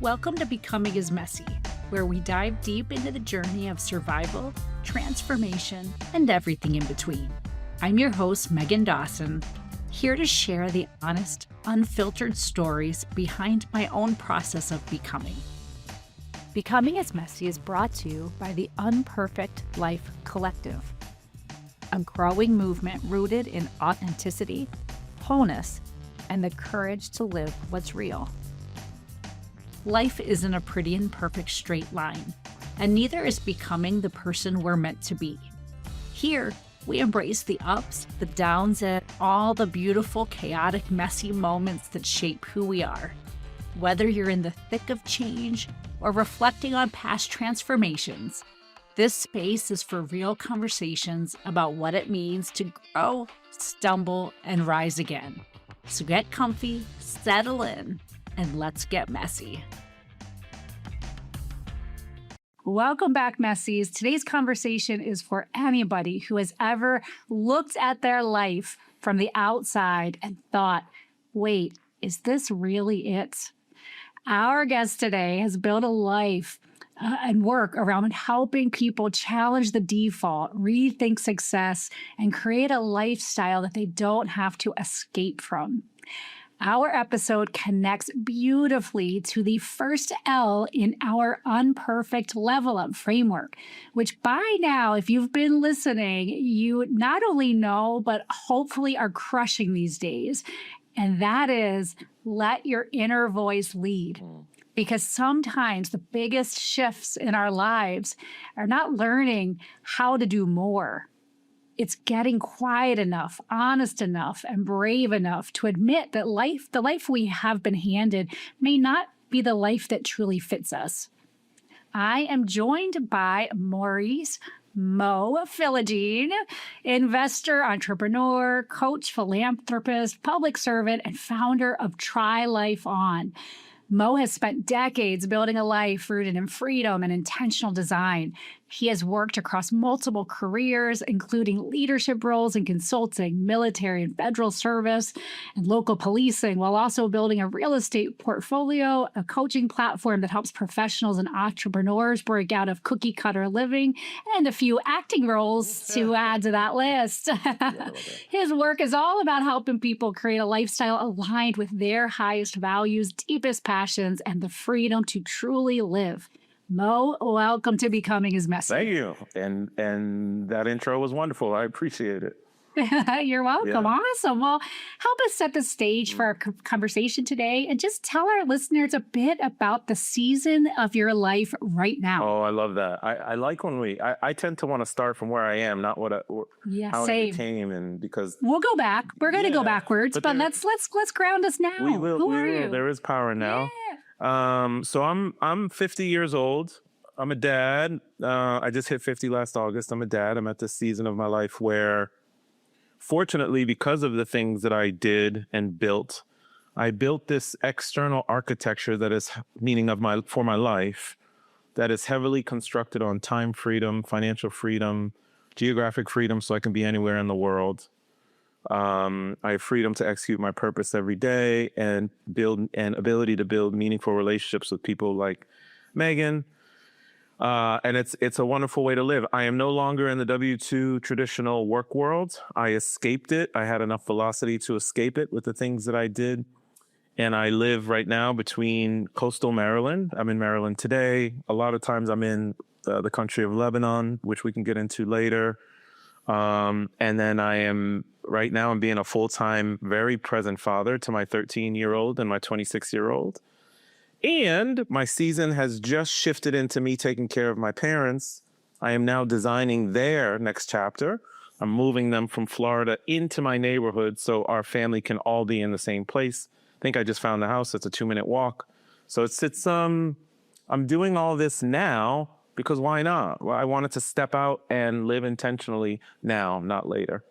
Welcome to Becoming is Messy, where we dive deep into the journey of survival, transformation, and everything in between. I'm your host, Meghann Dawson, here to share the honest, unfiltered stories behind my own process of becoming. Becoming is Messy is brought to you by the Unperfect Life Collective, a growing movement rooted in authenticity, wholeness, and the courage to live what's real. Life isn't a pretty and perfect straight line, and neither is becoming the person we're meant to be. Here, we embrace the ups, the downs, and all the beautiful, chaotic, messy moments that shape who we are. Whether you're in the thick of change or reflecting on past transformations, this space is for real conversations about what it means to grow, stumble, and rise again. So get comfy, settle in, and let's get messy. Welcome back, Messies. Today's conversation is for anybody who has ever looked at their life from the outside and thought, wait, is this really it? Our guest today has built a life and work around helping people challenge the default, rethink success, and create a lifestyle that they don't have to escape from. Our episode connects beautifully to the first L in our Unperfect Level Up framework, which by now, if you've been listening, you not only know, but hopefully are crushing these days. And that is, let your inner voice lead. Because sometimes the biggest shifts in our lives are not learning how to do more. It's getting quiet enough, honest enough, and brave enough to admit that the life we have been handed may not be the life that truly fits us. I am joined by Maurice Philogene, investor, entrepreneur, coach, philanthropist, public servant, and founder of Try Life On. Mo has spent decades building a life rooted in freedom and intentional design. He has worked across multiple careers, including leadership roles in consulting, military and federal service, and local policing, while also building a real estate portfolio, a coaching platform that helps professionals and entrepreneurs break out of cookie-cutter living, and a few acting roles to add to that list. His work is all about helping people create a lifestyle aligned with their highest values, deepest passions, and the freedom to truly live. Mo, welcome to Becoming is Messy. Thank you. And that intro was wonderful. I appreciate it. You're welcome. Yeah. Awesome. Well, help us set the stage for our conversation today and just tell our listeners a bit about the season of your life right now. Oh, I love that. I like when I tend to want to start from where I am, not how same. I became, and because we'll go back. We're going to go backwards, but let's ground us now. Who are you? There is power now. Yeah. So I'm 50 years old. I'm a dad. I just hit 50 last August. I'm a dad. I'm at this season of my life where, fortunately, because of the things that I did and built, I built this external architecture that is meaning for my life that is heavily constructed on time freedom, financial freedom, geographic freedom, so I can be anywhere in the world. I have freedom to execute my purpose every day and ability to build meaningful relationships with people like Meghann. And it's a wonderful way to live. I am no longer in the W-2 traditional work world. I escaped it. I had enough velocity to escape it with the things that I did. And I live right now between coastal Maryland. I'm in Maryland today. A lot of times I'm in the country of Lebanon, which we can get into later. And then I'm being a full-time, very present father to my 13-year-old and my 26-year-old. And my season has just shifted into me taking care of my parents. I am now designing their next chapter. I'm moving them from Florida into my neighborhood so our family can all be in the same place. I think I just found the house. It's a 2-minute walk. So I'm doing all this now because why not? Well, I wanted to step out and live intentionally now, not later.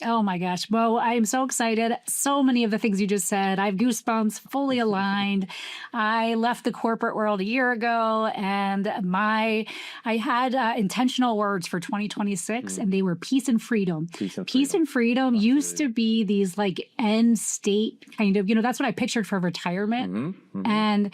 Oh my gosh, Mo, I am so excited. So many of the things you just said, I have goosebumps, fully aligned. I left the corporate world a year ago and I had intentional words for 2026 and they were peace and freedom. Peace and freedom used to be these like end state kind of, that's what I pictured for retirement. And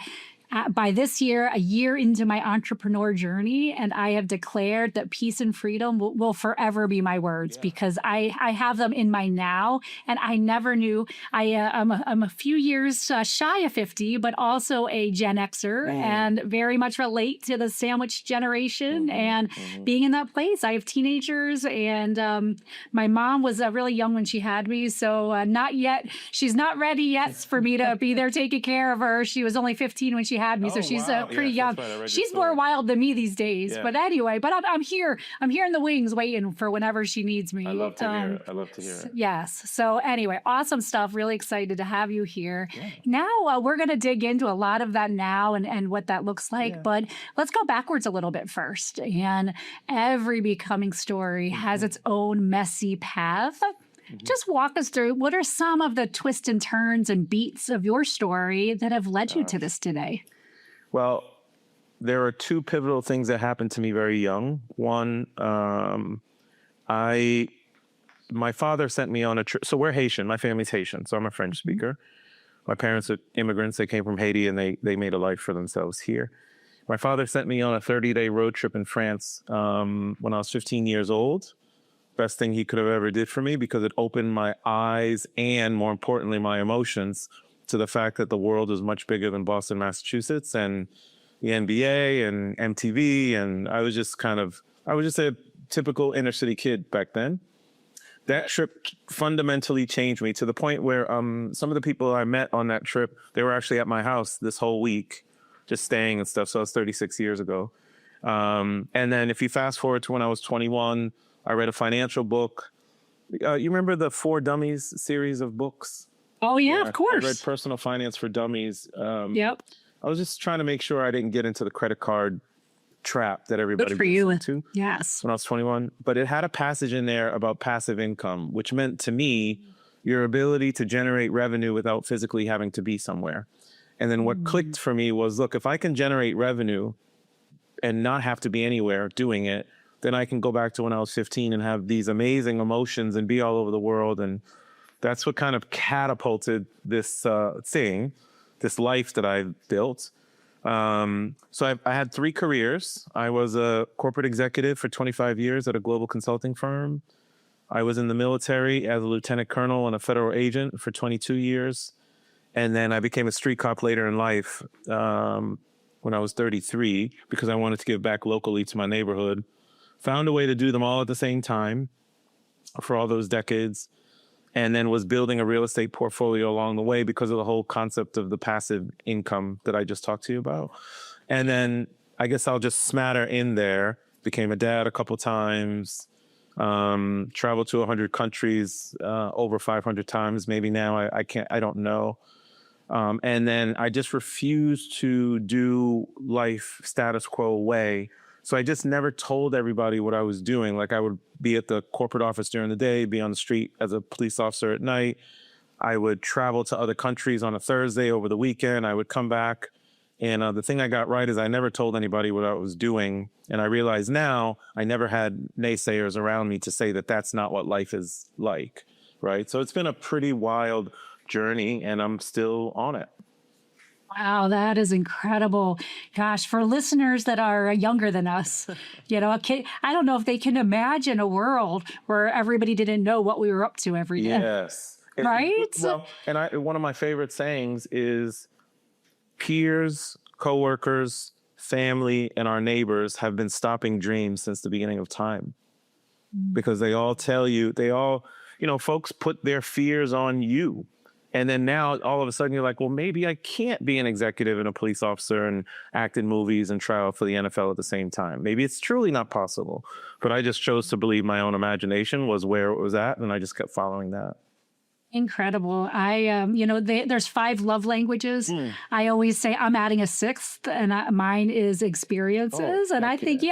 by this year, a year into my entrepreneur journey, and I have declared that peace and freedom will forever be my words because I have them in my now, and I never knew. I'm a few years shy of 50, but also a Gen Xer and very much relate to the sandwich generation and being in that place. I have teenagers, and my mom was really young when she had me, so not yet. She's not ready yet for me to be there taking care of her. She was only 15 when she had me, so she's pretty young. She's more wild than me these days. But anyway, I'm here. I'm here in the wings waiting for whenever she needs me. I love to hear it. I love to hear it. Yes. So anyway, awesome stuff. Really excited to have you here. Now we're going to dig into a lot of that now and what that looks like. But let's go backwards a little bit first. And every becoming story has its own messy path. Just walk us through, what are some of the twists and turns and beats of your story that have led you to this today? Well, there are two pivotal things that happened to me very young. One, my father sent me on a trip. So we're Haitian. My family's Haitian, so I'm a French speaker. My parents are immigrants. They came from Haiti, and they made a life for themselves here. My father sent me on a 30-day road trip in France when I was 15 years old. Best thing he could have ever did for me, because it opened my eyes and, more importantly, my emotions to the fact that the world is much bigger than Boston, Massachusetts, and the NBA and MTV. And I was just a typical inner city kid back then. That trip fundamentally changed me to the point where some of the people I met on that trip, they were actually at my house this whole week, just staying and stuff. So that was 36 years ago. And then if you fast forward to when I was 21, I read a financial book. You remember the For Dummies series of books? Oh, yeah, of course. I read Personal Finance for Dummies. Yep. I was just trying to make sure I didn't get into the credit card trap that everybody Good for you. into. Yes. When I was 21. But it had a passage in there about passive income, which meant to me your ability to generate revenue without physically having to be somewhere. And then what clicked for me was, look, if I can generate revenue and not have to be anywhere doing it, then I can go back to when I was 15 and have these amazing emotions and be all over the world. And that's what kind of catapulted this this life that I built. So I had 3 careers. I was a corporate executive for 25 years at a global consulting firm. I was in the military as a lieutenant colonel and a federal agent for 22 years. And then I became a street cop later in life when I was 33, because I wanted to give back locally to my neighborhood. Found a way to do them all at the same time for all those decades, and then was building a real estate portfolio along the way because of the whole concept of the passive income that I just talked to you about. And then I guess I'll just smatter in there, became a dad a couple times, traveled to 100 countries, over 500 times, maybe now, I don't know. And then I just refused to do life status quo way. So I just never told everybody what I was doing. Like, I would be at the corporate office during the day, be on the street as a police officer at night. I would travel to other countries on a Thursday over the weekend. I would come back. And the thing I got right is I never told anybody what I was doing. And I realize now I never had naysayers around me to say that that's not what life is like, right? So it's been a pretty wild journey, and I'm still on it. Wow, that is incredible. Gosh, for listeners that are younger than us, I don't know if they can imagine a world where everybody didn't know what we were up to every day. Yes. Right? Well, and one of my favorite sayings is peers, coworkers, family, and our neighbors have been stopping dreams since the beginning of time. Because they all tell you, folks put their fears on you. And then now all of a sudden you're like, well, maybe I can't be an executive and a police officer and act in movies and try out for the NFL at the same time. Maybe it's truly not possible. But I just chose to believe my own imagination was where it was at, and I just kept following that. Incredible. There's 5 love languages. I always say I'm adding a 6th, and mine is experiences. And I think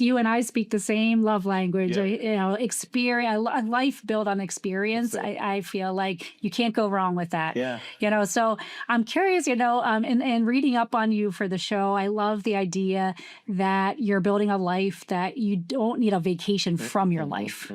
you and I speak the same love language. Yeah. Experience, a life built on experience. I feel like you can't go wrong with that. Yeah. So I'm curious, and reading up on you for the show, I love the idea that you're building a life that you don't need a vacation from your life.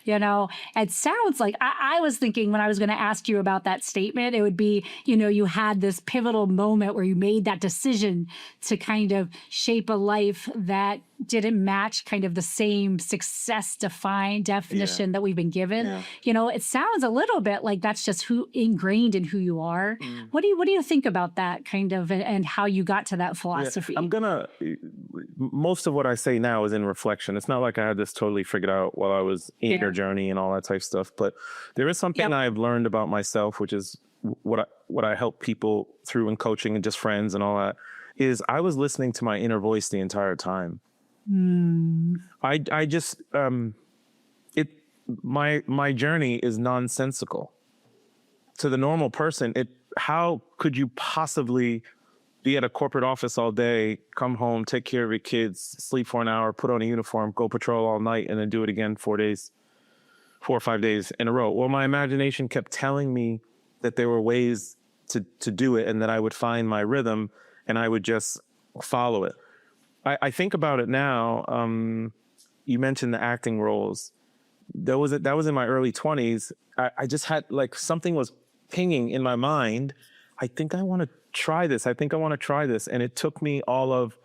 It sounds like I was thinking when I was going going to ask you about that statement. It would be, you had this pivotal moment where you made that decision to kind of shape a life that didn't match kind of the same success defined definition that we've been given. It sounds a little bit like that's just who ingrained in who you are. What do you think about that kind of, and how you got to that philosophy? Most of what I say now is in reflection. It's not like I had this totally figured out while I was in your journey and all that type of stuff, but there is something I've learned about myself, which is what I help people through in coaching and just friends and all that, is I was listening to my inner voice the entire time. I just, my journey is nonsensical. To the normal person, how could you possibly be at a corporate office all day, come home, take care of your kids, sleep for an hour, put on a uniform, go patrol all night, and then do it again 4 or 5 days in a row? Well, my imagination kept telling me that there were ways to do it, and that I would find my rhythm and I would just follow it. I think about it now. You mentioned the acting roles. That was in my early 20s. I just had something was pinging in my mind. I think I want to try this. And it took me all of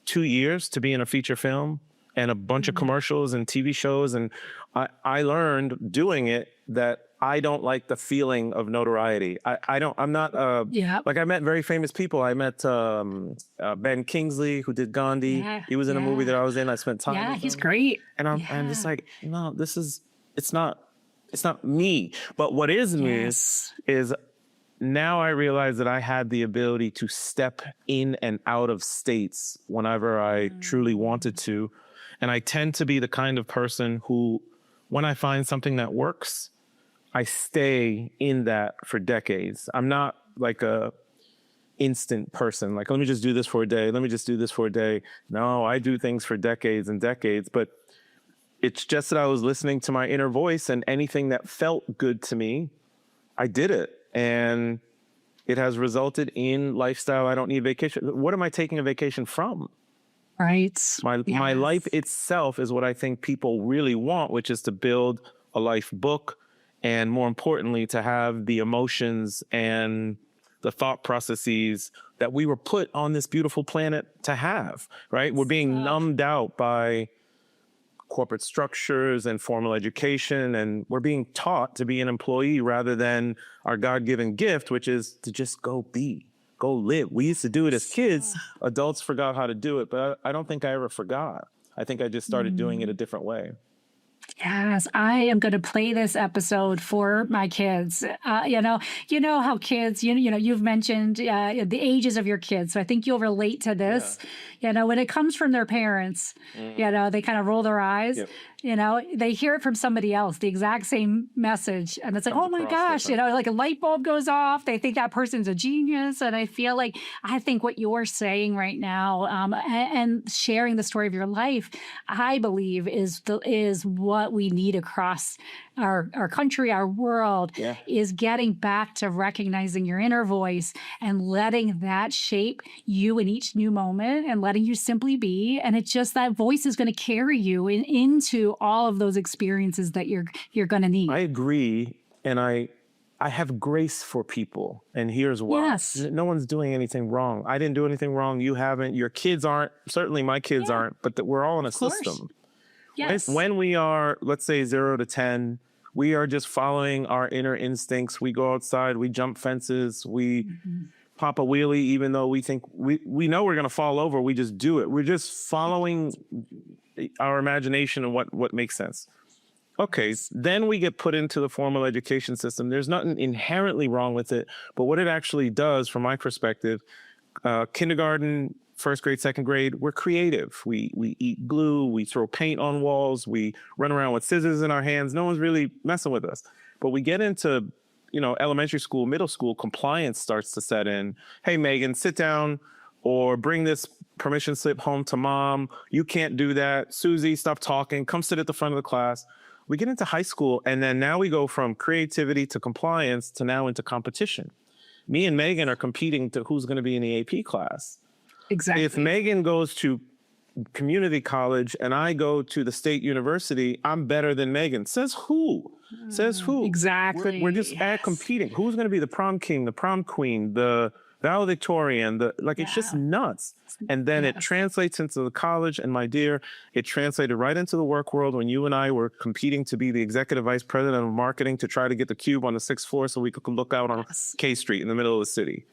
2 years to be in a feature film and a bunch of commercials and TV shows. And I learned doing it that I don't like the feeling of notoriety. I'm not, I met very famous people. I met Ben Kingsley, who did Gandhi. He was in a movie that I was in. I spent time with him. He's great. And I'm just like, no, it's not me. But what is me is now I realize that I had the ability to step in and out of states whenever I truly wanted to. And I tend to be the kind of person who, when I find something that works, I stay in that for decades. I'm not like a instant person. Like, let me just do this for a day. Let me just do this for a day. No, I do things for decades and decades. But it's just that I was listening to my inner voice, and anything that felt good to me, I did it. And it has resulted in lifestyle. I don't need vacation. What am I taking a vacation from? Right. My life itself is what I think people really want, which is to build a life book. And more importantly, to have the emotions and the thought processes that we were put on this beautiful planet to have, right? We're being numbed out by corporate structures and formal education, and we're being taught to be an employee rather than our God-given gift, which is to just go live. We used to do it as kids. Adults forgot how to do it, but I don't think I ever forgot. I think I just started doing it a different way. Yes, I am going to play this episode for my kids. You know how kids, you've mentioned the ages of your kids. So I think you'll relate to this. When it comes from their parents, they kind of roll their eyes. They hear it from somebody else, the exact same message. And it's like, oh my gosh, like a light bulb goes off. They think that person's a genius. And I think what you're saying right now and sharing the story of your life, I believe is what we need across our country, our world, is getting back to recognizing your inner voice and letting that shape you in each new moment and letting you simply be. And it's just that voice is going to carry you into all of those experiences that you're going to need. I agree. And I have grace for people. And here's why. Yes. No one's doing anything wrong. I didn't do anything wrong. You haven't. Your kids aren't. Certainly my kids aren't. But we're all in a system. Yes. When we are, let's say 0 to 10, we are just following our inner instincts. We go outside, we jump fences, we pop a wheelie, even though we think we know we're going to fall over. We just do it. We're just following our imagination and what makes sense. Okay, then we get put into the formal education system. There's nothing inherently wrong with it, but what it actually does, from my perspective, kindergarten, first grade, second grade, we're creative. We eat glue, we throw paint on walls, we run around with scissors in our hands. No one's really messing with us. But we get into, elementary school, middle school, compliance starts to set in. Hey, Meghann, sit down or bring this permission slip home to mom. You can't do that. Susie, stop talking. Come sit at the front of the class. We get into high school, and then now we go from creativity to compliance to now into competition. Me and Meghann are competing to who's going to be in the AP class. Exactly. If Meghann goes to community college and I go to the state university, I'm better than Meghann. Says who? Says who? Exactly. We're just at competing. Who's going to be the prom king, the prom queen, the valedictorian? It's just nuts. And then it translates into the college. And my dear, it translated right into the work world when you and I were competing to be the executive vice president of marketing to try to get the cube on the 6th floor so we could look out on K Street in the middle of the city.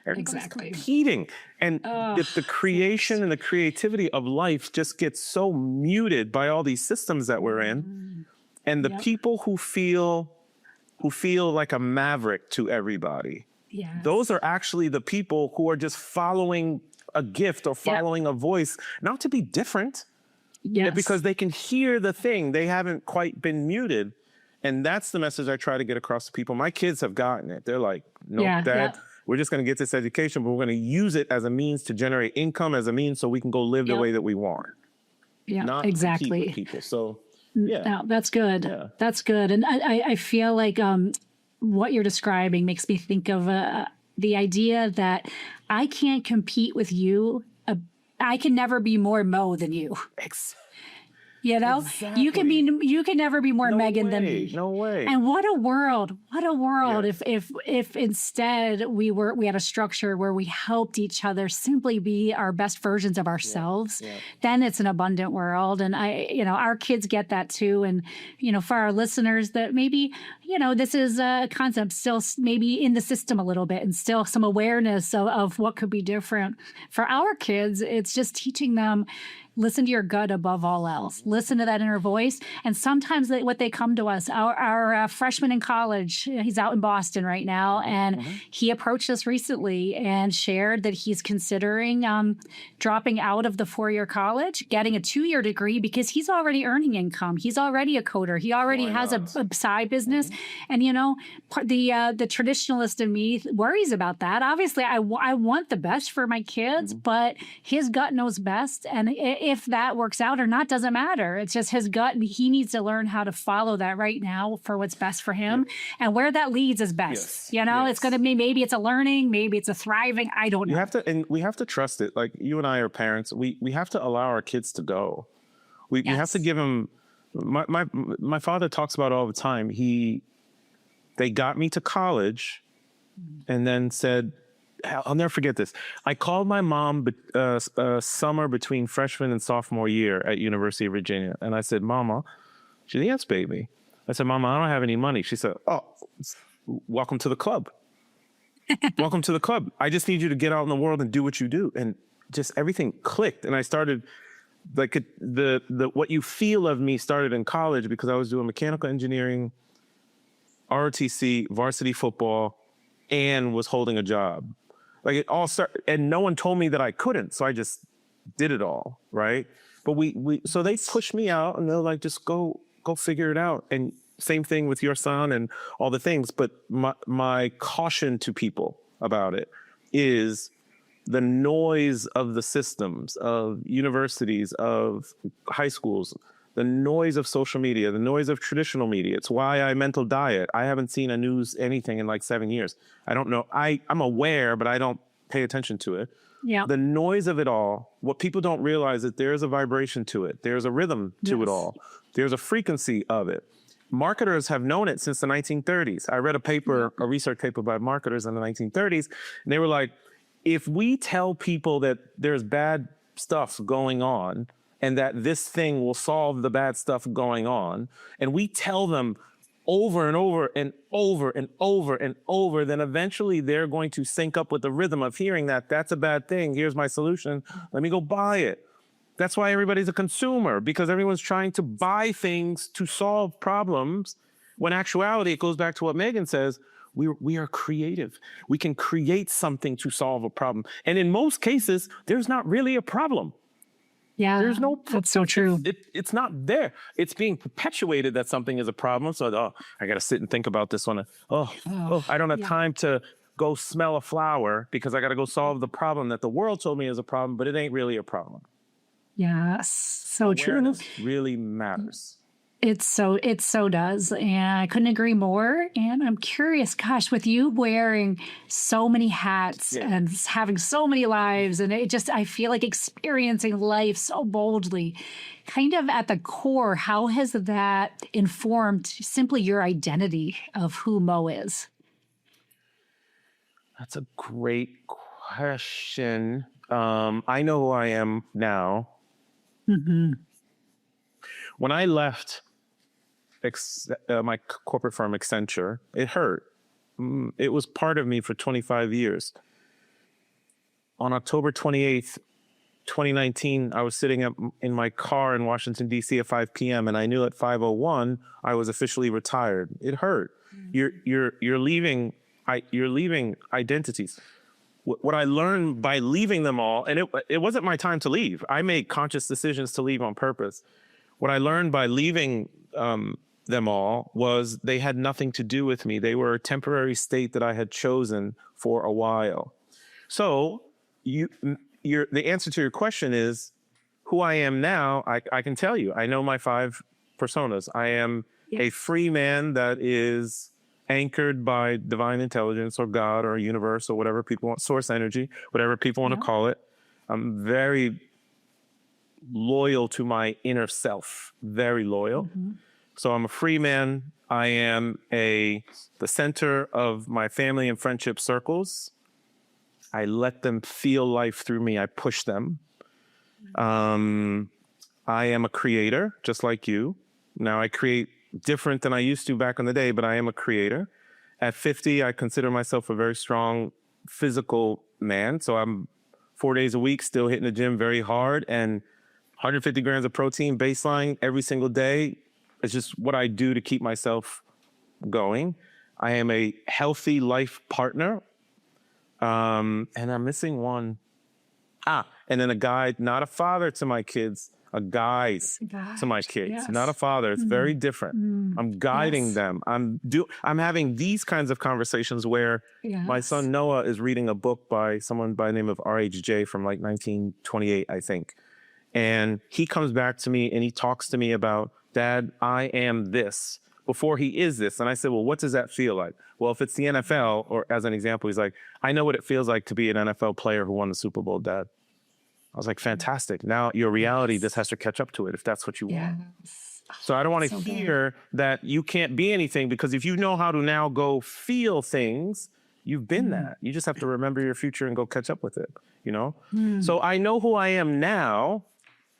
Everybody's competing. And the creation and the creativity of life just gets so muted by all these systems that we're in. And the people who feel like a maverick to everybody, those are actually the people who are just following a gift or following a voice, not to be different, because they can hear the thing. They haven't quite been muted. And that's the message I try to get across to people. My kids have gotten it. They're like, no, Dad, we're just going to get this education, but we're going to use it as a means to generate income, as a means so we can go live the way that we want. Yeah, not exactly. Compete with people. So, no, that's good. Yeah. That's good. And I feel like what you're describing makes me think of the idea that I can't compete with you. I can never be more Mo than you. You know, exactly. you can never be more Meghann than me. No way. And what a world if instead we had a structure where we helped each other simply be our best versions of ourselves. Then it's an abundant world. And our kids get that too. And, for our listeners that maybe, this is a concept still maybe in the system a little bit and still some awareness of what could be different. For our kids, it's just teaching them, listen to your gut above all else. Listen to that inner voice. And sometimes what they come to us, our freshman in college, he's out in Boston right now, and he approached us recently and shared that he's considering dropping out of the 4-year college, getting a 2-year degree because he's already earning income. He's already a coder. He already has a side business. And, the traditionalist in me worries about that. Obviously, I want the best for my kids, but his gut knows best. And if that works out or not, doesn't matter. It's just his gut, and he needs to learn how to follow that right now for what's best for him. And where that leads is best. It's going to be, maybe it's a learning, maybe it's a thriving. I don't know. We have to trust it. Like you and I are parents. We have to allow our kids to go. We have to give them. My father talks about it all the time. They got me to college, and then said, I'll never forget this. I called my mom summer between freshman and sophomore year at University of Virginia. And I said, Mama, she said, yes, baby. I said, Mama, I don't have any money. She said, oh, welcome to the club. Welcome to the club. I just need you to get out in the world and do what you do. And just everything clicked. And I started, like, what you feel of me started in college because I was doing mechanical engineering, ROTC, varsity football, and was holding a job. Like it all started, and no one told me that I couldn't, so I just did it all, right? But so they pushed me out, and they're like, just go figure it out. And same thing with your son and all the things. But my caution to people about it is the noise of the systems, of universities, of high schools, the noise of social media, the noise of traditional media. It's why I mental diet. I haven't seen a news anything in like 7 years. I don't know. I'm aware, but I don't pay attention to it. Yeah. The noise of it all, what people don't realize is there's a vibration to it. There's a rhythm to it all. There's a frequency of it. Marketers have known it since the 1930s. I read a research paper by marketers in the 1930s, and they were like, if we tell people that there's bad stuff going on, and that this thing will solve the bad stuff going on, and we tell them over and over and over and over and over, then eventually they're going to sync up with the rhythm of hearing that that's a bad thing. Here's my solution. Let me go buy it. That's why everybody's a consumer, because everyone's trying to buy things to solve problems. When actuality, it goes back to what Meghann says, we are creative. We can create something to solve a problem. And in most cases, there's not really a problem. Yeah, there's no. That's so true. It's not there. It's being perpetuated that something is a problem. So, I got to sit and think about this one. I don't have time to go smell a flower because I got to go solve the problem that the world told me is a problem, but it ain't really a problem. Yes, so true. Awareness really matters. It so does. And I couldn't agree more. And I'm curious, gosh, with you wearing so many hats and having so many lives, and I feel like experiencing life so boldly, kind of at the core, how has that informed simply your identity of who Mo is? That's a great question. I know who I am now. Mm-hmm. When I left my corporate firm, Accenture, it hurt. It was part of me for 25 years. On October 28th, 2019, I was sitting in my car in Washington, D.C. at 5 p.m. and I knew at 5:01 I was officially retired. It hurt. You're leaving identities. What I learned by leaving them all, and it wasn't my time to leave. I made conscious decisions to leave on purpose. What I learned by leaving them all was they had nothing to do with me. They were a temporary state that I had chosen for a while. So the answer to your question is who I am now. I can tell you, I know my 5 personas. I am a free man that is anchored by divine intelligence or God or universe or whatever people want, source energy, whatever people want to call it. I'm very loyal to my inner self, very loyal. Mm-hmm. So I'm a free man. I am the center of my family and friendship circles. I let them feel life through me. I push them. I am a creator, just like you. Now I create different than I used to back in the day, but I am a creator. At 50, I consider myself a very strong physical man. So I'm 4 days a week, still hitting the gym very hard, and 150 grams of protein baseline every single day. It's just what I do to keep myself going. I am a healthy life partner. And I'm missing one. And then a guide, not a father to my kids, a guide to my kids, not a father. It's very different. I'm guiding them. I'm having these kinds of conversations where my son Noah is reading a book by someone by the name of R.H.J. from like 1928, I think. And he comes back to me and he talks to me about, Dad, I am this before he is this. And I said, well, what does that feel like? Well, if it's the NFL, or as an example, he's like, I know what it feels like to be an NFL player who won the Super Bowl, Dad. I was like, fantastic. Now your reality, this has to catch up to it if that's what you want. So I don't want to hear that you can't be anything, because if you know how to now go feel things, you've been that. You just have to remember your future and go catch up with it, you know? So I know who I am now.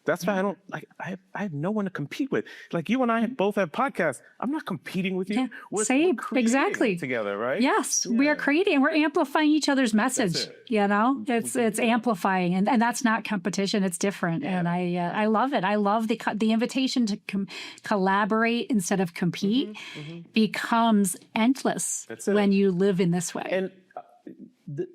That's why I don't like. I have no one to compete with. Like you and I both have podcasts. I'm not competing with you. We're exactly together, right? Yes, we are creating. We're amplifying each other's message. You know, it's amplifying, and that's not competition. It's different, and I love it. I love the invitation to collaborate instead of compete becomes endless when you live in this way.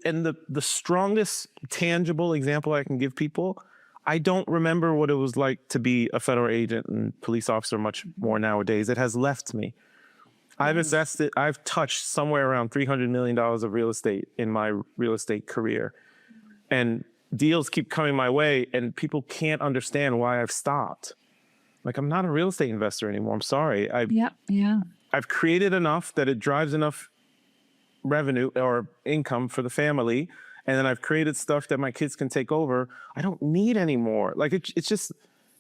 And the strongest tangible example I can give people. I don't remember what it was like to be a federal agent and police officer much more nowadays. It has left me. I've touched somewhere around $300 million of real estate in my real estate career. And deals keep coming my way and people can't understand why I've stopped. Like, I'm not a real estate investor anymore. I'm sorry. I've created enough that it drives enough revenue or income for the family. And then I've created stuff that my kids can take over. I don't need any more. Like it's just,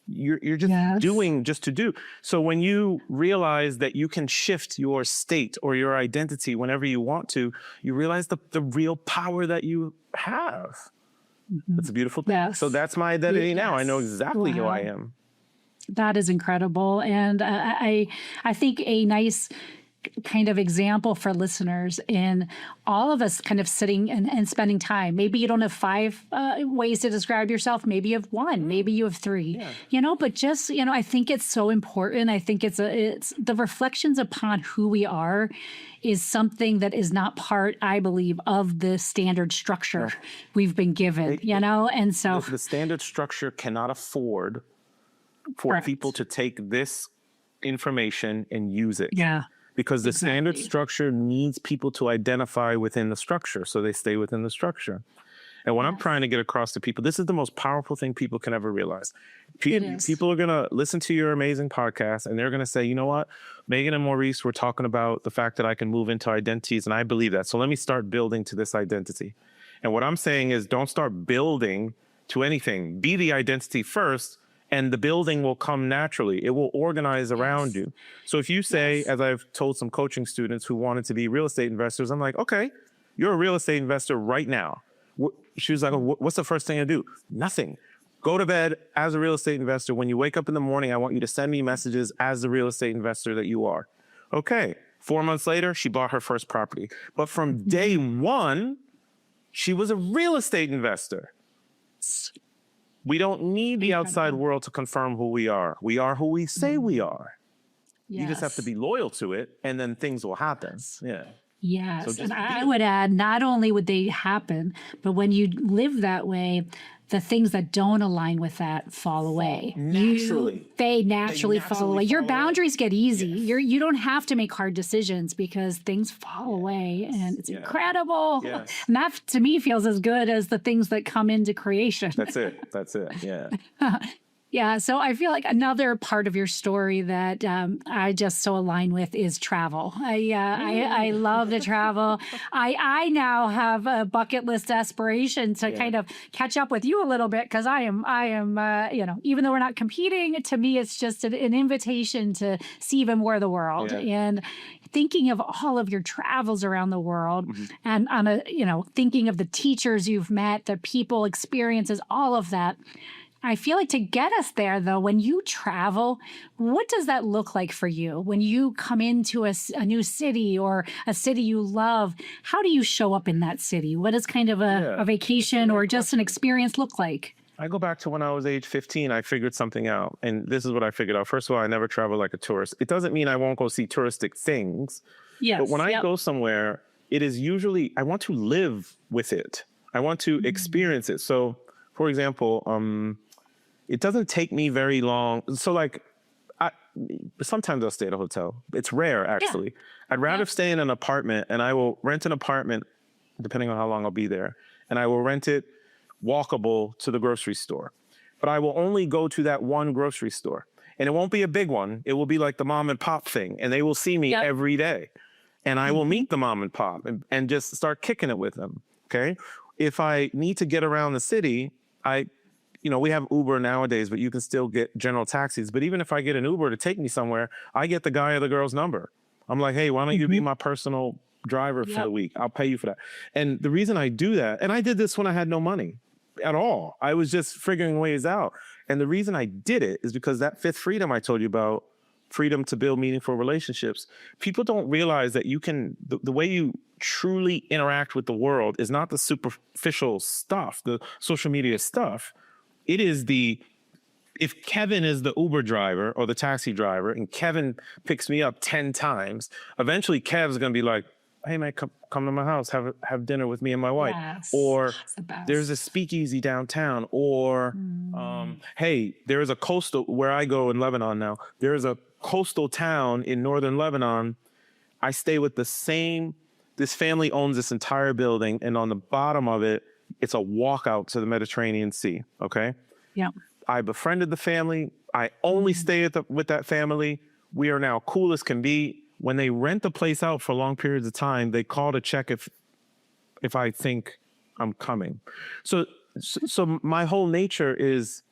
you're just doing just to do. So when you realize that you can shift your state or your identity whenever you want to, you realize the real power that you have. That's a beautiful thing. Yes. So that's my identity now. I know exactly who I am. That is incredible. And I think a nice kind of example for listeners in all of us kind of sitting and spending time. Maybe you don't have 5 ways to describe yourself. Maybe you have 1, maybe you have 3, you know, but just, you know, I think it's so important. I think it's the reflections upon who we are is something that is not part, I believe, of the standard structure we've been given, you know? And so the standard structure cannot afford for people to take this information and use it. Because the standard structure needs people to identify within the structure, so they stay within the structure. And what I'm trying to get across to people, this is the most powerful thing people can ever realize. It is. People are going to listen to your amazing podcast and they're going to say, you know what, Meghann and Maurice were talking about the fact that I can move into identities. And I believe that. So let me start building to this identity. And what I'm saying is don't start building to anything. Be the identity first. And the building will come naturally. It will organize around you. So if you say, as I've told some coaching students who wanted to be real estate investors, I'm like, okay, you're a real estate investor right now. She was like, what's the first thing I do? Nothing. Go to bed as a real estate investor. When you wake up in the morning, I want you to send me messages as the real estate investor that you are. Okay. 4 months later, she bought her first property. But from day one, she was a real estate investor. We don't need the outside world to confirm who we are. We are who we say we are. Yes. You just have to be loyal to it, and then things will happen. Yeah. Yes. And I would add, not only would they happen, but when you live that way, the things that don't align with that fall away. Naturally. They naturally fall away. Your boundaries get easy. Yes. You don't have to make hard decisions because things fall away, and it's incredible. Yes. And that, to me, feels as good as the things that come into creation. That's it. Yeah. Yeah, so I feel like another part of your story that I just so align with is travel. I love to travel. I now have a bucket list aspiration to kind of catch up with you a little bit, because I am even though we're not competing, to me it's just an invitation to see even more of the world. And thinking of all of your travels around the world, and on thinking of the teachers you've met, the people, experiences, all of that. I feel like to get us there, though, when you travel, what does that look like for you? When you come into a new city or a city you love, how do you show up in that city? What does kind of a vacation or just an experience look like? I go back to when I was age 15, I figured something out. And this is what I figured out. First of all, I never travel like a tourist. It doesn't mean I won't go see touristic things. Yes. But when I go somewhere, it is usually, I want to live with it. I want to experience it. So, for example, it doesn't take me very long. So like, sometimes I'll stay at a hotel. It's rare, actually. I'd rather stay in an apartment, and I will rent an apartment, depending on how long I'll be there. And I will rent it walkable to the grocery store. But I will only go to that one grocery store. And it won't be a big one. It will be like the mom and pop thing. And they will see me every day. And I will meet the mom and pop and just start kicking it with them, okay? If I need to get around the city, we have Uber nowadays, but you can still get general taxis. But even if I get an Uber to take me somewhere, I get the guy or the girl's number. I'm like, hey, why don't you be my personal driver for the week? I'll pay you for that. And the reason I do that, and I did this when I had no money at all. I was just figuring ways out. And the reason I did it is because that fifth freedom I told you about, freedom to build meaningful relationships. People don't realize that you can, the way you truly interact with the world is not the superficial stuff, the social media stuff. It is if Kevin is the Uber driver or the taxi driver and Kevin picks me up 10 times, eventually Kev's going to be like, hey, man, come to my house, have dinner with me and my wife. Yes, or the best. There's a speakeasy downtown. Or, hey, there is a coastal, where I go in Lebanon now, there is a coastal town in northern Lebanon. I stay with this family owns this entire building, and on the bottom of it, it's a walkout to the Mediterranean Sea, okay? Yeah. I befriended the family. I only stay with that family. We are now cool as can be. When they rent the place out for long periods of time, they call to check if I think I'm coming. So my whole nature is,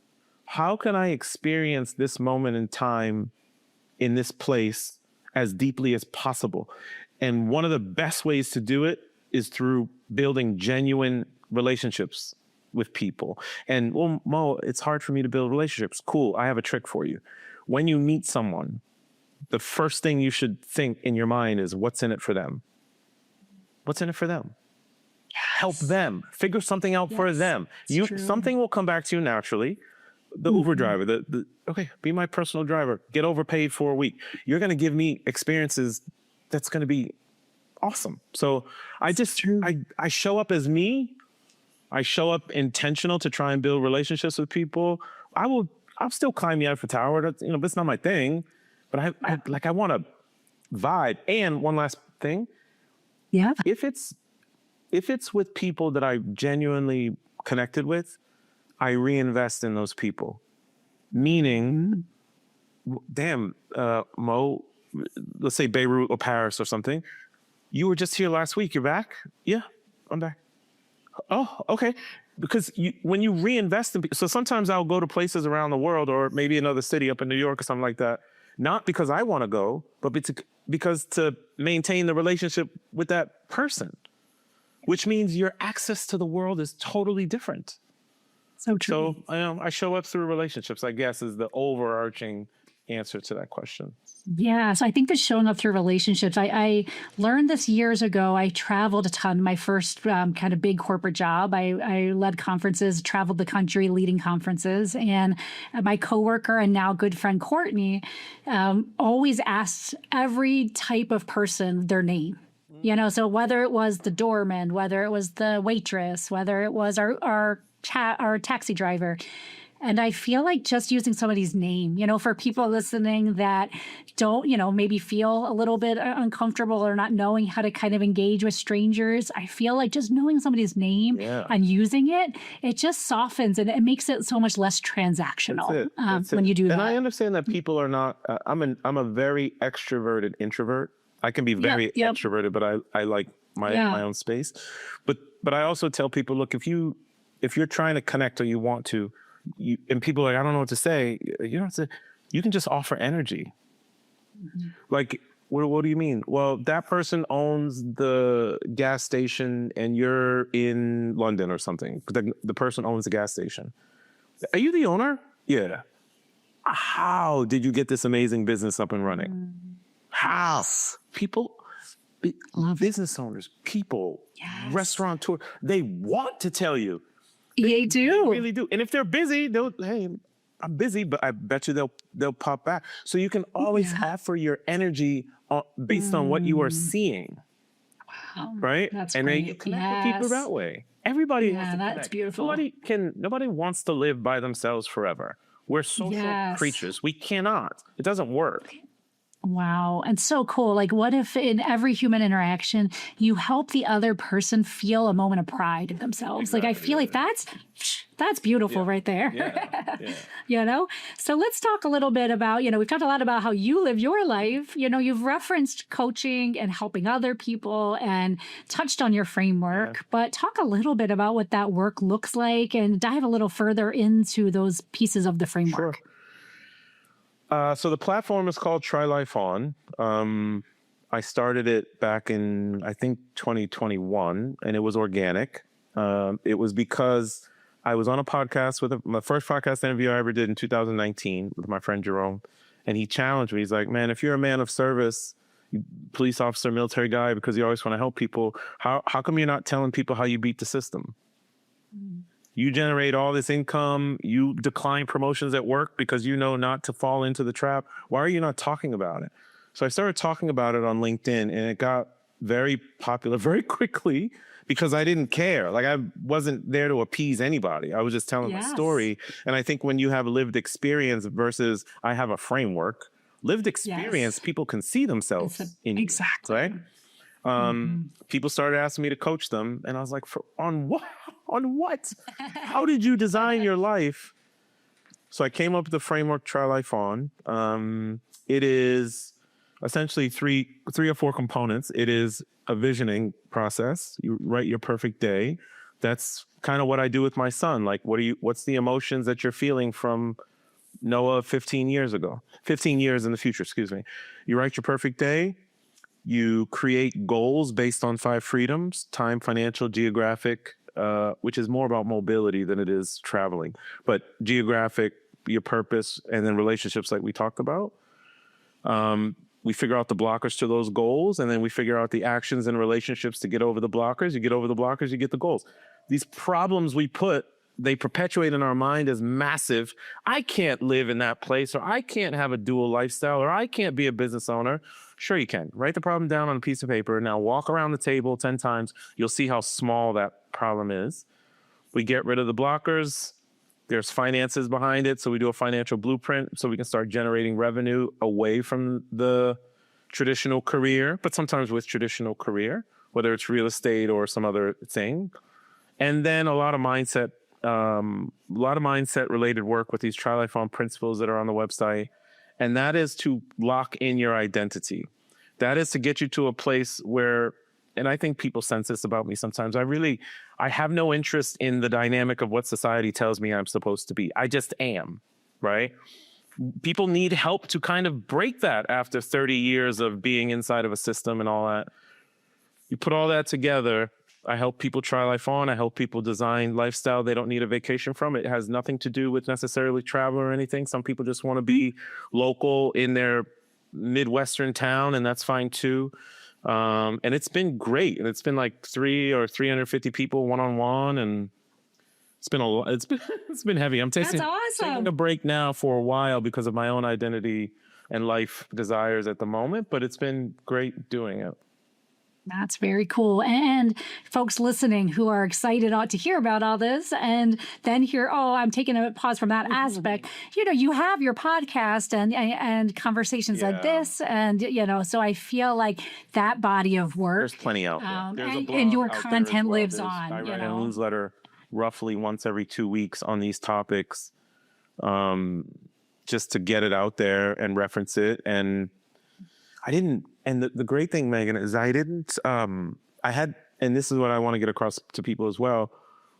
how can I experience this moment in time in this place as deeply as possible? And one of the best ways to do it is through building genuine relationships with people. And, well, Mo, it's hard for me to build relationships. Cool. I have a trick for you. When you meet someone, the first thing you should think in your mind is, what's in it for them? What's in it for them? Help them. Figure something out for them. Something will come back to you naturally. The Uber driver, okay, be my personal driver. Get overpaid for a week. You're going to give me experiences that's going to be awesome. So I show up as me. I show up intentional to try and build relationships with people. I'll still climb the Eiffel Tower. That's, that's not my thing, but I want to vibe. And one last thing. Yeah. If if it's with people that I genuinely connected with, I reinvest in those people. Meaning, damn, Mo, let's say Beirut or Paris or something. You were just here last week. You're back? Yeah, I'm back. Oh, okay. Because when you reinvest in people, so sometimes I'll go to places around the world or maybe another city up in New York or something like that, not because I want to go, but because to maintain the relationship with that person, which means your access to the world is totally different. So true. So I show up through relationships, I guess, is the overarching answer to that question. Yeah. So I think that showing up through relationships, I learned this years ago. I traveled a ton. My first kind of big corporate job, I led conferences, traveled the country leading conferences. And my coworker and now good friend, Courtney, always asks every type of person their name. So whether it was the doorman, whether it was the waitress, whether it was our taxi driver. And I feel like just using somebody's name, for people listening that don't, maybe feel a little bit uncomfortable or not knowing how to kind of engage with strangers, I feel like just knowing somebody's name and using it just softens and it makes it so much less transactional when you do that. And I understand that people are not, I'm a very extroverted introvert. I can be very extroverted, but I like my own space. But I also tell people, look, if you're trying to connect or you want to, and people are like, I don't know what to say. You don't have to. You can just offer energy. Mm-hmm. Like, what do you mean? Well, that person owns the gas station, and you're in London or something. The person owns the gas station. Are you the owner? Yeah. How did you get this amazing business up and running? Mm-hmm. How? People, business owners, people, restaurateurs, they want to tell you. They do. They really do. And if they're busy, hey, I'm busy, but I bet you they'll pop back. So you can always offer your energy based on what you are seeing. Wow. Right? That's and great. then you connect with people that way. Everybody has to that's connect. beautiful. Nobody wants to live by themselves forever. We're social creatures. We cannot. It doesn't work. Wow. And so cool. Like, what if in every human interaction, you help the other person feel a moment of pride in themselves? Exactly. Like, I feel like that's beautiful right there. Yeah. So let's talk a little bit about, we've talked a lot about how you live your life. You've referenced coaching and helping other people and touched on your framework, but talk a little bit about what that work looks like and dive a little further into those pieces of the framework. Sure. So the platform is called Try Life On. I started it back in, I think, 2021, and it was organic. It was because I was on a podcast my first podcast interview I ever did in 2019 with my friend Jerome, and he challenged me. He's like, man, if you're a man of service, police officer, military guy, because you always want to help people, how come you're not telling people how you beat the system? You generate all this income, you decline promotions at work because you know not to fall into the trap. Why are you not talking about it? So I started talking about it on LinkedIn, and it got very popular very quickly because I didn't care. Like, I wasn't there to appease anybody. I was just telling my story. And I think when you have lived experience versus I have a framework, lived experience, people can see themselves in you. Exactly. Right? People started asking me to coach them, and I was like, on what? On what? How did you design your life? So I came up with the framework Try Life On. It is essentially three or four components. It is a visioning process. You write your perfect day. That's kind of what I do with my son. Like, what's the emotions that you're feeling from Noah 15 years in the future, excuse me. You write your perfect day. You create goals based on 5 freedoms: time, financial, geographic, which is more about mobility than it is traveling. But geographic, your purpose, and then relationships like we talked about. We figure out the blockers to those goals, and then we figure out the actions and relationships to get over the blockers. You get over the blockers, you get the goals. These problems they perpetuate in our mind as massive. I can't live in that place, or I can't have a dual lifestyle, or I can't be a business owner. Sure you can. Write the problem down on a piece of paper. Now walk around the table 10 times. You'll see how small that problem is. We get rid of the blockers. There's finances behind it. So we do a financial blueprint so we can start generating revenue away from the traditional career, but sometimes with traditional career. whether it's real estate or some other thing. And then a lot of mindset related work with these Tri-Life On principles that are on the website. And that is to lock in your identity. That is to get you to a place where, and I think people sense this about me sometimes, I have no interest in the dynamic of what society tells me I'm supposed to be. I just am, right? People need help to kind of break that after 30 years of being inside of a system and all that. You put all that together, I help people try life on. I help people design lifestyle they don't need a vacation from. It has nothing to do with necessarily travel or anything. Some people just want to be local in their Midwestern town, and that's fine too. And it's been great. And it's been like 350 people one-on-one, and it's been it's been heavy. I'm taking a break now for a while because of my own identity and life desires at the moment, but it's been great doing it. That's very cool. And folks listening who are excited to hear about all this and then hear, I'm taking a pause from that aspect. You have your podcast and conversations like this. And, so I feel like that body of work. There's plenty out there. And your content lives on. I write a newsletter roughly once every 2 weeks on these topics, just to get it out there and reference it. And the great thing, Meghann, is and this is what I want to get across to people as well.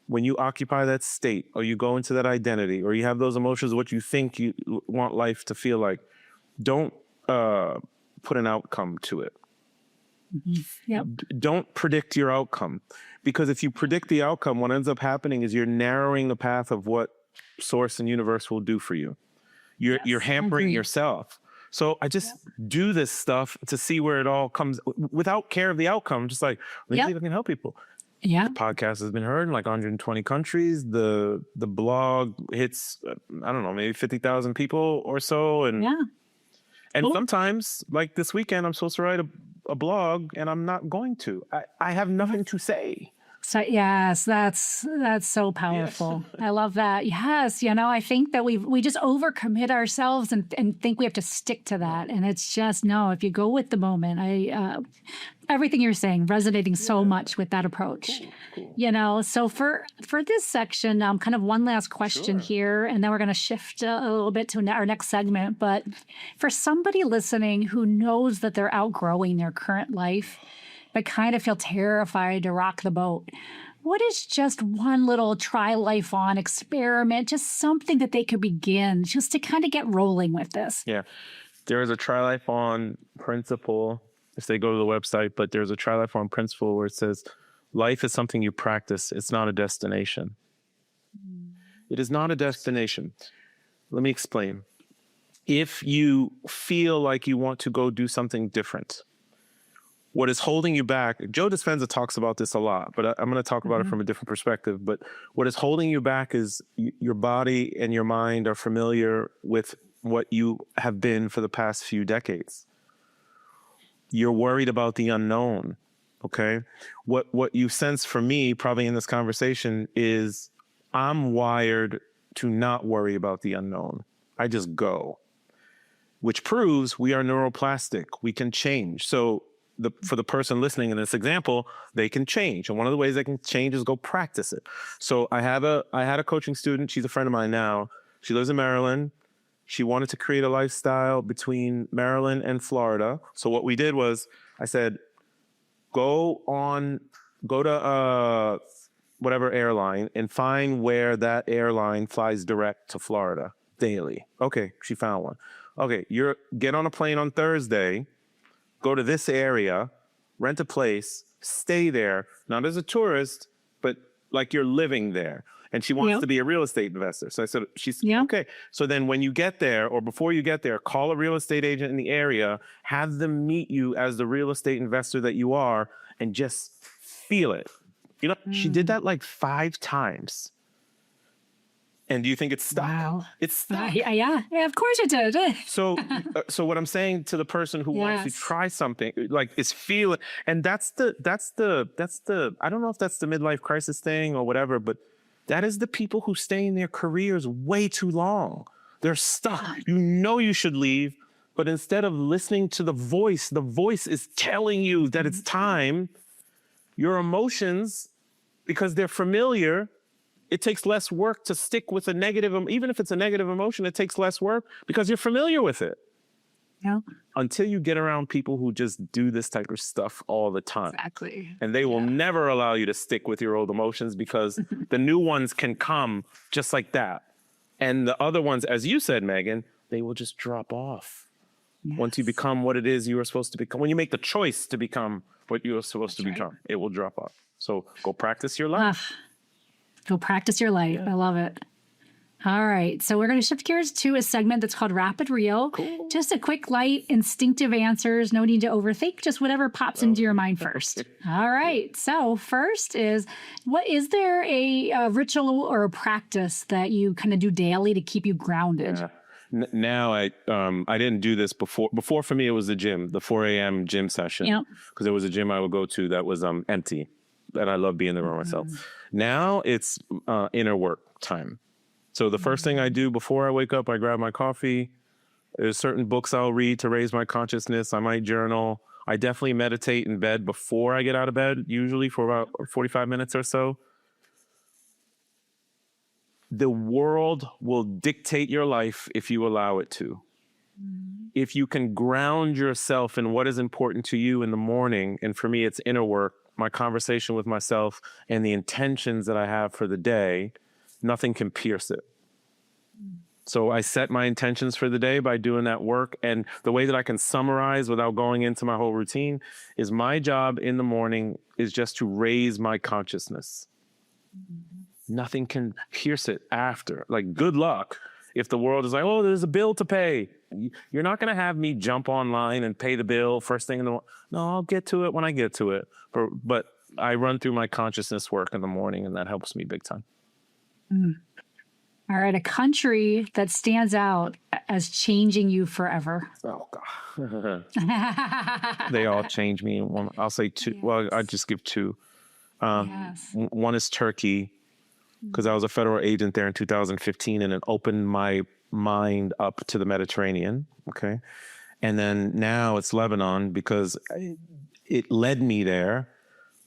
When you occupy that state or you go into that identity or you have those emotions, what you think you want life to feel like, don't put an outcome to it. Mm-hmm. Yep. Don't predict your outcome, because if you predict the outcome, what ends up happening is you're narrowing the path of what source and universe will do for you. You're hampering yourself. So I just do this stuff to see where it all comes without care of the outcome. Just like, let me see if I can help people. Yeah. The podcast has been heard in like 120 countries. The blog hits, I don't know, maybe 50,000 people or so. And sometimes, like this weekend, I'm supposed to write a blog and I'm not going to. I have nothing to say. So yes, that's so powerful. Yes. I love that. Yes, I think that we just overcommit ourselves and think we have to stick to that. And it's just, no, if you go with the moment, everything you're saying resonating so much with that approach. Cool. So for this section, kind of one last question here, and then we're going to shift a little bit to our next segment. But for somebody listening who knows that they're outgrowing their current life, but kind of feel terrified to rock the boat, what is just one little try life on experiment, just something that they could begin just to kind of get rolling with this? Yeah. There is a try life on principle if they go to the website, but there's a try life on principle where it says life is something you practice. It's not a destination. It is not a destination. Let me explain. If you feel like you want to go do something different, what is holding you back, Joe Dispenza talks about this a lot, but I'm going to talk about it from a different perspective. But what is holding you back is your body and your mind are familiar with what you have been for the past few decades. You're worried about the unknown, okay? What you sense from me, probably in this conversation, is I'm wired to not worry about the unknown. I just go, which proves we are neuroplastic. We can change. So for the person listening in this example, they can change. And one of the ways they can change is go practice it. So I had a coaching student. She's a friend of mine now. She lives in Maryland. She wanted to create a lifestyle between Maryland and Florida. So what we did was I said, go to whatever airline and find where that airline flies direct to Florida daily. Okay, she found one. Okay, get on a plane on Thursday, go to this area, rent a place, stay there, not as a tourist, but like you're living there. And she wants to be a real estate investor. So I said, okay. So then when you get there or before you get there, call a real estate agent in the area, have them meet you as the real estate investor that you are, and just feel it. She did that like 5 times. And do you think it's stuck? Wow. It's stuck. Yeah, of course it did. So what I'm saying to the person who wants to try something, like, is feel it. And that's the, I don't know if that's the midlife crisis thing or whatever, but that is the people who stay in their careers way too long. They're stuck. You should leave, but instead of listening to the voice is telling you that it's time, Your emotions, because they're familiar, it takes less work to stick with a negative, even if it's a negative emotion, it takes less work because you're familiar with it. Yeah. Until you get around people who just do this type of stuff all the time. Exactly. And they will never allow you to stick with your old emotions because the new ones can come just like that. And the other ones, as you said, Meghann, they will just drop off. Yes. Once you become what it is you were supposed to become, when you make the choice to become what you were supposed to become, it will drop off. So go practice your life. Go practice your life. I love it. All right. So we're going to shift gears to a segment that's called Rapid Real. Cool. Just a quick, light, instinctive answers. No need to overthink. Just whatever pops into your mind first. All right. So first is there a ritual or a practice that you kind of do daily to keep you grounded? Yeah. Now I didn't do this before. Before for me, it was the gym, the 4 a.m. gym session. Yep. Because there was a gym I would go to that was empty. And I love being there by myself. Now it's inner work time. So the first thing I do before I wake up, I grab my coffee. There's certain books I'll read to raise my consciousness. I might journal. I definitely meditate in bed before I get out of bed, usually for about 45 minutes or so. The world will dictate your life if you allow it to. If you can ground yourself in what is important to you in the morning, and for me, it's inner work, my conversation with myself and the intentions that I have for the day, nothing can pierce it. So I set my intentions for the day by doing that work. And the way that I can summarize without going into my whole routine is my job in the morning is just to raise my consciousness. Nothing can pierce it after. Like, good luck if the world is like, oh, there's a bill to pay. You're not going to have me jump online and pay the bill first thing in the morning. No, I'll get to it when I get to it. But I run through my consciousness work in the morning, and that helps me big time. All right. A country that stands out as changing you forever. Oh, God. They all change me. I'll say two. Yes. Well, I'll just give two. One is Turkey, because I was a federal agent there in 2015, and it opened my mind up to the Mediterranean. Okay. And then now it's Lebanon, because it led me there.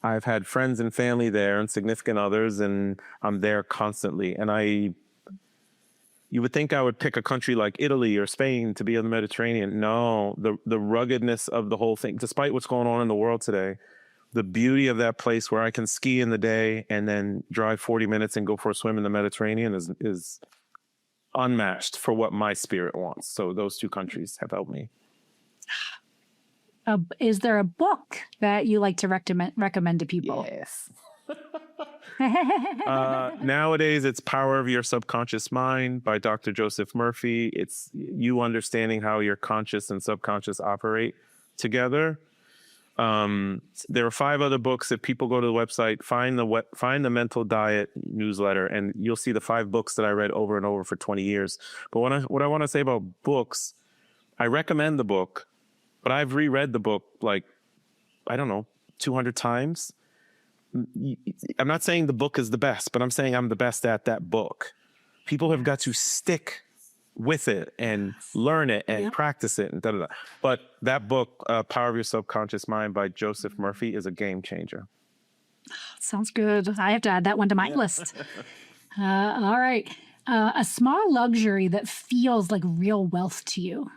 I've had friends and family there and significant others, and I'm there constantly. And you would think I would pick a country like Italy or Spain to be in the Mediterranean. No, the ruggedness of the whole thing, despite what's going on in the world today, the beauty of that place where I can ski in the day and then drive 40 minutes and go for a swim in the Mediterranean is unmatched for what my spirit wants. So those two countries have helped me. Is there a book that you like to recommend to people? Yes. Nowadays, it's Power of Your Subconscious Mind by Dr. Joseph Murphy. It's you understanding how your conscious and subconscious operate together. There are 5 other books. If people go to the website, find the Mental Diet newsletter, and you'll see the 5 books that I read over and over for 20 years. But what I want to say about books, I recommend the book, but I've reread the book like, I don't know, 200 times. I'm not saying the book is the best, but I'm saying I'm the best at that book. People have got to stick with it and learn it and practice it and da da da. But that book, Power of Your Subconscious Mind by Joseph Murphy, is a game changer. Sounds good. I have to add that one to my list. All right. A small luxury that feels like real wealth to you.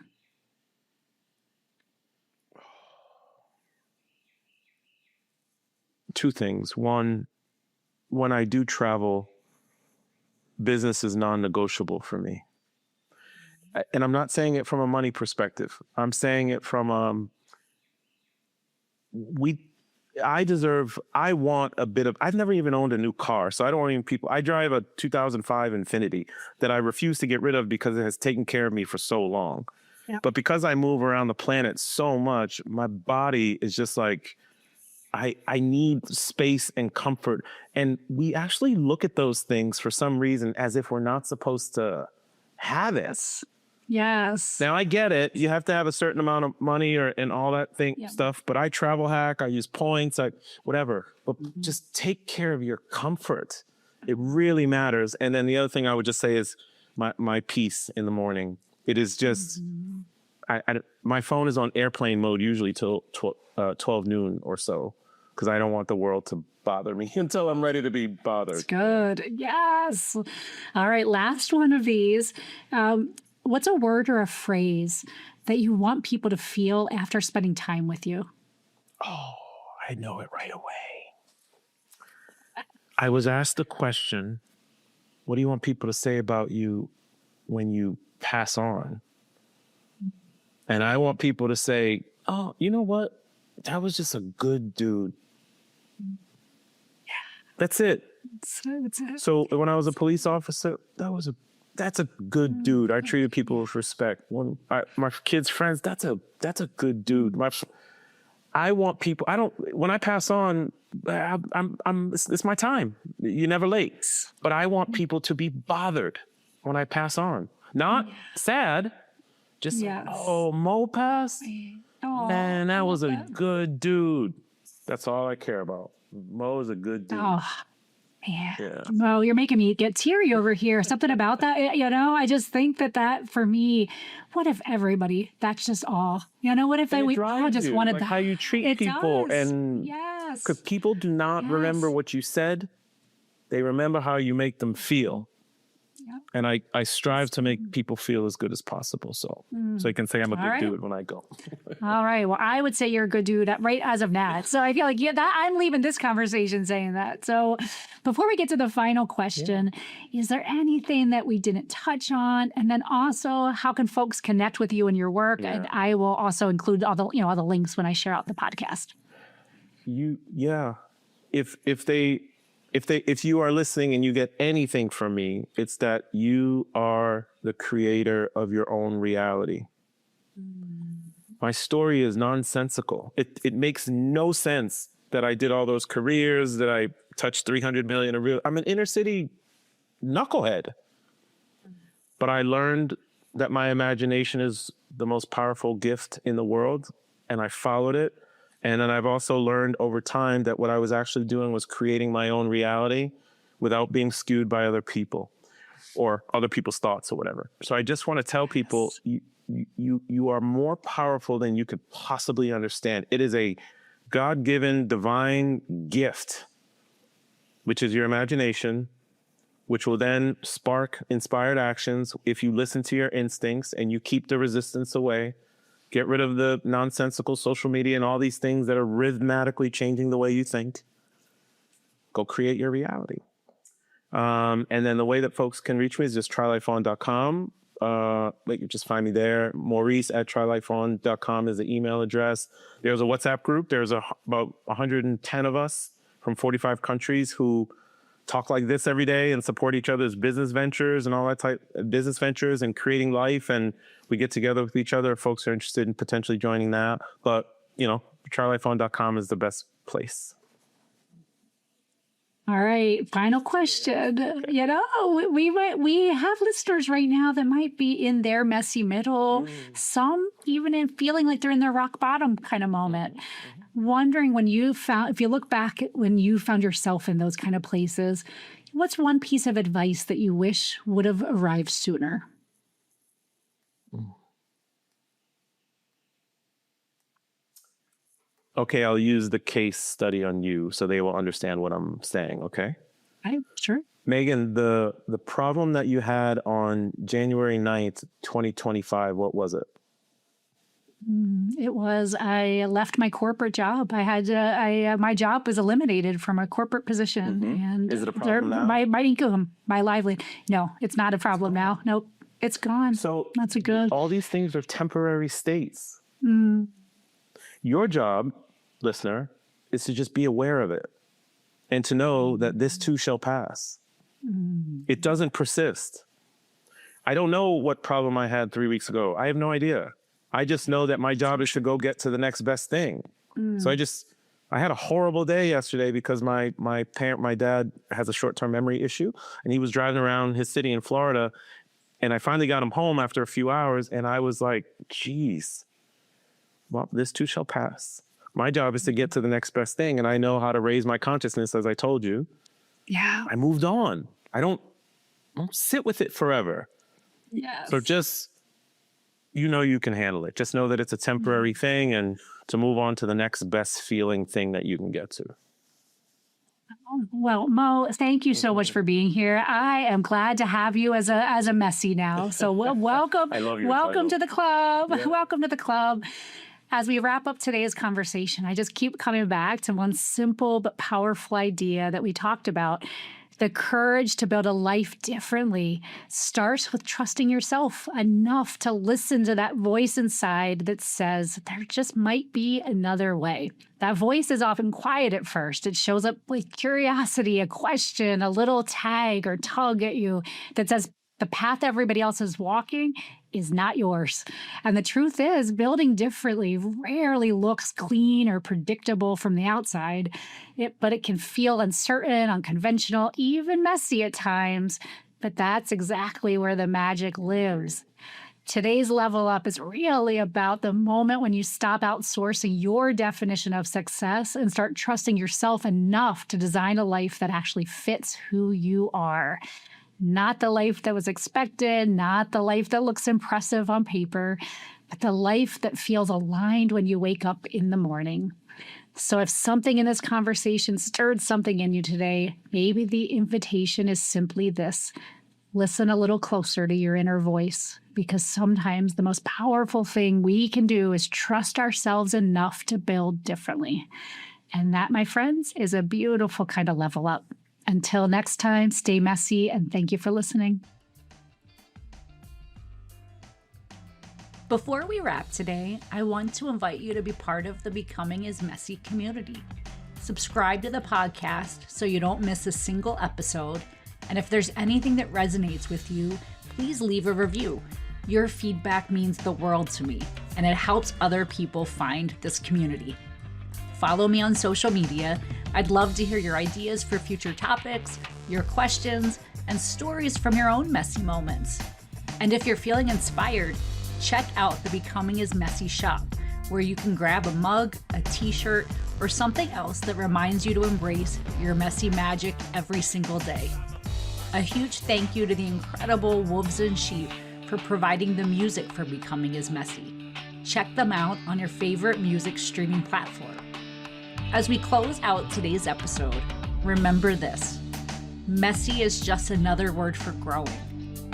Two things. One, when I do travel, business is non-negotiable for me. And I'm not saying it from a money perspective. I'm saying it from I want a bit of, I've never even owned a new car, so I don't want even people. I drive a 2005 Infiniti that I refuse to get rid of because it has taken care of me for so long. Yep. But because I move around the planet so much, my body is just like, I need space and comfort. And we actually look at those things for some reason as if we're not supposed to have it. Yes. Now I get it. You have to have a certain amount of money and all that stuff. But I travel hack. I use points. Whatever. But just take care of your comfort. It really matters. And then the other thing I would just say is my peace in the morning. It is just my phone is on airplane mode usually till 12 noon or so, because I don't want the world to bother me until I'm ready to be bothered. It's good. Yes. All right. Last one of these. What's a word or a phrase that you want people to feel after spending time with you? Oh, I know it right away. I was asked the question, what do you want people to say about you when you pass on? And I want people to say, oh, you know what? That was just a good dude. Yeah. That's it. That's it. So when I was a police officer, that's a good dude. I treated people with respect. When my kids' friends, that's a good dude. I want people. When I pass on, it's my time. You're never late. But I want people to be bothered when I pass on, not sad. Just oh, Mo passed. Oh, Man, that was a good dude. That's all I care about. Mo is a good dude. Oh, man. Yeah. Well, you're making me get teary over here. Something about that, I just think that for me, what if everybody, that's just all, what if we all just wanted like that? How you treat people. Does. And yes. Because people do not remember what you said. They remember how you make them feel. Yep. And I strive to make people feel as good as possible. So you can say I'm a good dude when I go. All right. Well, I would say you're a good dude right as of now. So I feel like I'm leaving this conversation saying that. So before we get to the final question, is there anything that we didn't touch on? And then also, how can folks connect with you and your work? And I will also include all the links when I share out the podcast. If you are listening and you get anything from me, it's that you are the creator of your own reality. My story is nonsensical. It makes no sense that I did all those careers, that I touched 300 million. I'm an inner city knucklehead. But I learned that my imagination is the most powerful gift in the world, and I followed it. And then I've also learned over time that what I was actually doing was creating my own reality without being skewed by other people or other people's thoughts or whatever. So I just want to tell people, you are more powerful than you could possibly understand. It is a God-given divine gift, which is your imagination, which will then spark inspired actions if you listen to your instincts and you keep the resistance away. Get rid of the nonsensical social media and all these things that are rhythmatically changing the way you think. Go create your reality. And then the way that folks can reach me is just trylifeon.com. You just find me there. Maurice@trylifeon.com is the email address. There's a WhatsApp group. There's about 110 of us from 45 countries who talk like this every day and support each other's business ventures and all that type of business ventures and creating life. And we get together with each other if folks are interested in potentially joining that. But, trylifeon.com is the best place. All right. Final question. We have listeners right now that might be in their messy middle, some even in feeling like they're in their rock bottom kind of moment. Wondering if you look back at when you found yourself in those kind of places, what's one piece of advice that you wish would have arrived sooner? Okay, I'll use the case study on you so they will understand what I'm saying, okay? Sure. Meghann, the problem that you had on January 9th, 2025, what was it? It was I left my corporate job. My job was eliminated from a corporate position. And is it a problem now? My income, my livelihood. No, it's not a problem now. Nope, it's gone. So that's a good. All these things are temporary states. Your job, listener, is to just be aware of it and to know that this too shall pass. It doesn't persist. I don't know what problem I had 3 weeks ago. I have no idea. I just know that my job is to go get to the next best thing. So I had a horrible day yesterday because my dad has a short-term memory issue, and he was driving around his city in Florida, and I finally got him home after a few hours, and I was like, geez, well, this too shall pass. My job is to get to the next best thing, and I know how to raise my consciousness, as I told you. Yeah. I moved on. I don't sit with it forever. Yes. So just you know you can handle it. Just know that it's a temporary thing, and to move on to the next best feeling thing that you can get to. Well, Mo, thank you so much for being here. I am glad to have you as a Messi now. So welcome, I love your welcome title. to the club. Yeah. Welcome to the club. As we wrap up today's conversation, I just keep coming back to one simple but powerful idea that we talked about. The courage to build a life differently starts with trusting yourself enough to listen to that voice inside that says there just might be another way. That voice is often quiet at first. It shows up with curiosity, a question, a little tag or tug at you that says the path everybody else is walking is not yours. And the truth is, building differently rarely looks clean or predictable from the outside, but it can feel uncertain, unconventional, even messy at times. But that's exactly where the magic lives. Today's level up is really about the moment when you stop outsourcing your definition of success and start trusting yourself enough to design a life that actually fits who you are. Not the life that was expected, not the life that looks impressive on paper, but the life that feels aligned when you wake up in the morning. So if something in this conversation stirred something in you today, maybe the invitation is simply this: listen a little closer to your inner voice, because sometimes the most powerful thing we can do is trust ourselves enough to build differently. And that, my friends, is a beautiful kind of level up. Until next time, stay messy, and thank you for listening. Before we wrap today, I want to invite you to be part of the Becoming is Messy community. Subscribe to the podcast so you don't miss a single episode. And if there's anything that resonates with you, please leave a review. Your feedback means the world to me, and it helps other people find this community. Follow me on social media. I'd love to hear your ideas for future topics, your questions, and stories from your own messy moments. And if you're feeling inspired, check out the Becoming is Messy shop, where you can grab a mug, a t-shirt, or something else that reminds you to embrace your messy magic every single day. A huge thank you to the incredible Wolves and Sheep for providing the music for Becoming is Messy. Check them out on your favorite music streaming platform. As we close out today's episode, remember this: messy is just another word for growing.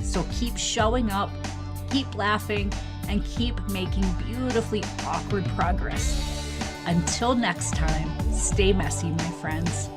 So keep showing up, keep laughing, and keep making beautifully awkward progress. Until next time, stay messy, my friends.